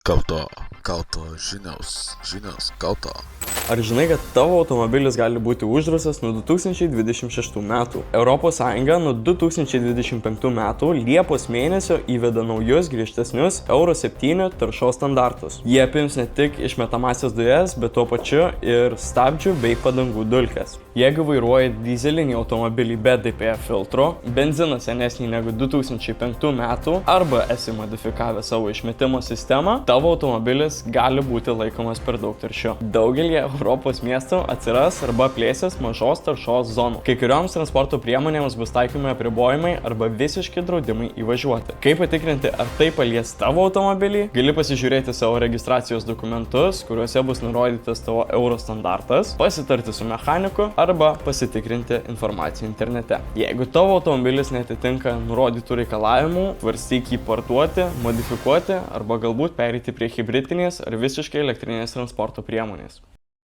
Kauto žinios. Ar žinai, kad tavo automobilis gali būti uždraustas nuo 2026 metų? Europos Sąjunga nuo 2025 metų Liepos mėnesio įveda naujus griežtesnius Euro 7 taršos standartus. Jie apims ne tik išmetamąsias dujas, bet tuo pačiu ir stabdžių bei padangų dulkes. Jeigu vairuoji dyzelinį automobilį be DPF filtro, benziną senesnį negu 2005 metų arba esi modifikavę savo išmetimo sistemą, tavo automobilis gali būti laikomas per daug taršiu. Daugelį Europos miestų atsiras arba plėsis mažos taršos zonų. Kai kurioms transporto priemonėms bus taikomi apribojimai arba visiški draudimai įvažiuoti. Kaip patikrinti, ar tai palies tavo automobilį? Gali pasižiūrėti savo registracijos dokumentus, kuriuose bus nurodytas tavo euro standartas, pasitarti su mechaniku arba pasitikrinti informaciją internete. Jeigu tavo automobilis netitinka nurodytų reikalavimų, svarstyk jį parduoti, modifikuoti arba galbūt pereiti prie hibridinės ar visiškai elektrinės transporto priemonės.